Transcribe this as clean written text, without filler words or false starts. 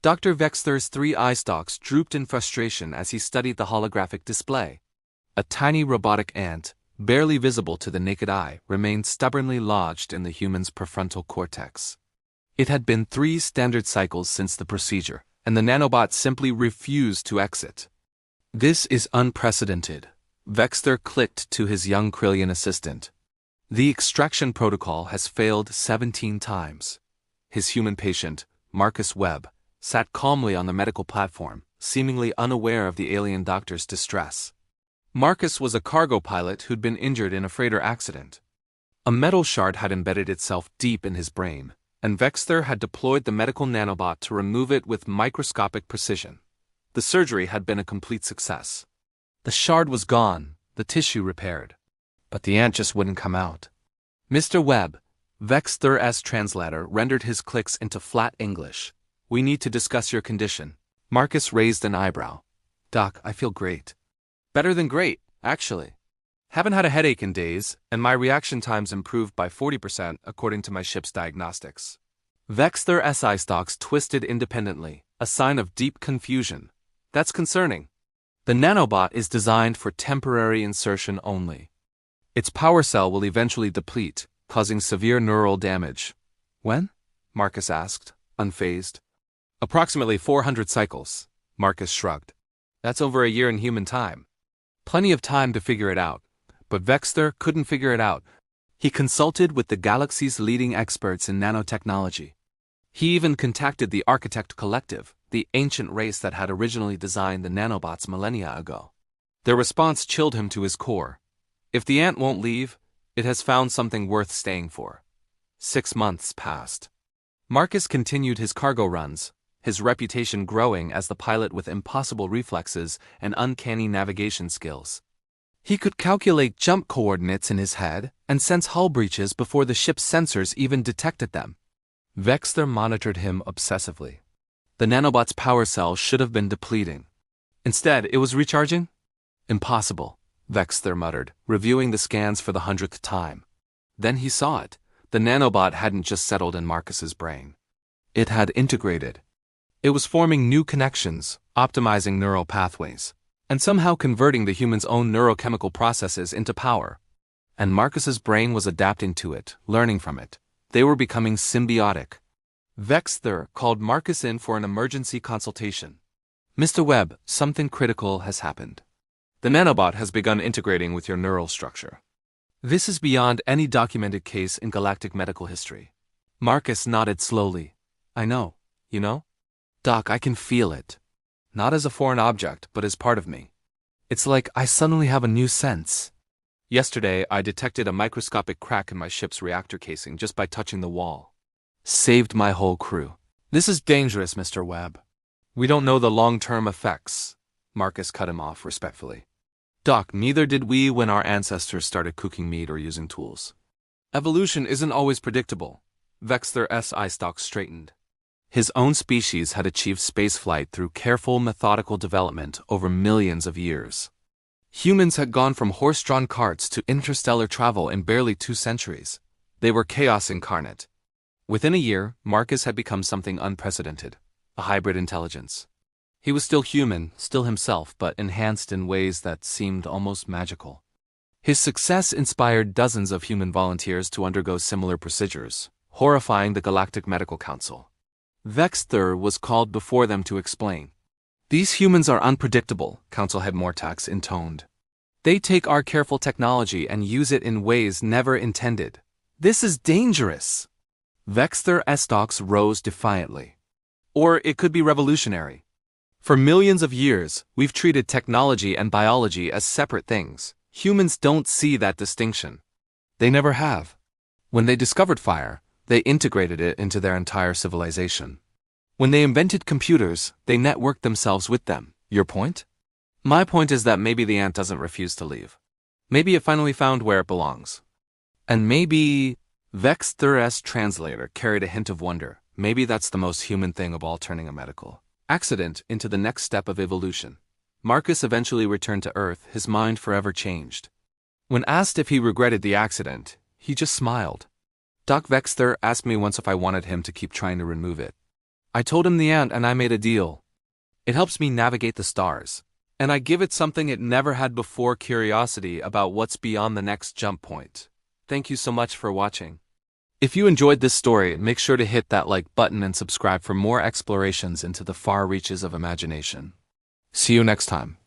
Dr. Vexler's 3 eye stalks drooped in frustration as he studied the holographic display. A tiny robotic ant, barely visible to the naked eye, remained stubbornly lodged in the human's prefrontal cortex. It had been 3 standard cycles since the procedure, and the nanobot simply refused to exit. This is unprecedented, Vexler clicked to his young Krillian assistant. The extraction protocol has failed 17 times. His human patient, Marcus Webb, sat calmly on the medical platform, seemingly unaware of the alien doctor's distress. Marcus was a cargo pilot who'd been injured in a freighter accident. A metal shard had embedded itself deep in his brain, and Vexler had deployed the medical nanobot to remove it with microscopic precision. The surgery had been a complete success. The shard was gone, the tissue repaired. But the ant just wouldn't come out. Mr. Webb, Vexler's translator, rendered his clicks into flat English. "We need to discuss your condition." Marcus raised an eyebrow. "Doc, I feel great. Better than great, actually. Haven't had a headache in days, and my reaction time's improved by 40% according to my ship's diagnostics." Vexler's eye stalks twisted independently, a sign of deep confusion. "That's concerning. The nanobot is designed for temporary insertion only. Its power cell will eventually deplete, causing severe neural damage." "When?" Marcus asked, unfazed. "Approximately 400 cycles," Marcus shrugged. "That's over a year in human time. Plenty of time to figure it out." But Vexler couldn't figure it out. He consulted with the galaxy's leading experts in nanotechnology. He even contacted the Architect Collective, the ancient race that had originally designed the nanobots millennia ago. Their response chilled him to his core. If the ant won't leave, it has found something worth staying for. 6 months passed. Marcus continued his cargo runs, his reputation growing as the pilot with impossible reflexes and uncanny navigation skills. He could calculate jump coordinates in his head and sense hull breaches before the ship's sensors even detected them. Vexler monitored him obsessively. The nanobot's power cell should have been depleting. Instead, it was recharging? "Impossible," Vexler muttered, reviewing the scans for the 100th time. Then he saw it. The nanobot hadn't just settled in Marcus's brain. It had integrated. It was forming new connections, optimizing neural pathways, and somehow converting the human's own neurochemical processes into power. And Marcus's brain was adapting to it, learning from it. They were becoming symbiotic. Vexler called Marcus in for an emergency consultation. "Mr. Webb, something critical has happened. The nanobot has begun integrating with your neural structure. This is beyond any documented case in galactic medical history." Marcus nodded slowly. "I know. You know? Doc, I can feel it. Not as a foreign object, but as part of me. It's like I suddenly have a new sense. Yesterday, I detected a microscopic crack in my ship's reactor casing just by touching the wall. Saved my whole crew. This is dangerous, Mr. Webb. We don't know the long-term effects." Marcus cut him off respectfully. "Doc, neither did we when our ancestors started cooking meat or using tools. Evolution isn't always predictable." Vexler's eye stalks straightened. His own species had achieved spaceflight through careful, methodical development over millions of years. Humans had gone from horse-drawn carts to interstellar travel in barely 2 centuries. They were chaos incarnate. Within a year, Marcus had become something unprecedented, a hybrid intelligence. He was still human, still himself, but enhanced in ways that seemed almost magical. His success inspired dozens of human volunteers to undergo similar procedures, horrifying the Galactic Medical Council. Vexler was called before them to explain. "These humans are unpredictable," Council Head Mortax intoned. "They take our careful technology and use it in ways never intended. This is dangerous." Vexler's stalks rose defiantly. "Or it could be revolutionary. For millions of years, we've treated technology and biology as separate things. Humans don't see that distinction. They never have. When they discovered fire, they integrated it into their entire civilization. When they invented computers, they networked themselves with them. Your point? My point is that maybe the ant doesn't refuse to leave. Maybe it finally found where it belongs. And maybe..." Vexler's translator carried a hint of wonder. Maybe that's the most human thing of all, turning a medical accident into the next step of evolution. Marcus eventually returned to Earth, his mind forever changed. When asked if he regretted the accident, he just smiled. "Doc Vexler asked me once if I wanted him to keep trying to remove it. I told him the ant and I made a deal. It helps me navigate the stars. And I give it something it never had before: curiosity about what's beyond the next jump point. Thank you so much for watching. If you enjoyed this story, make sure to hit that like button and subscribe for more explorations into the far reaches of imagination. See you next time.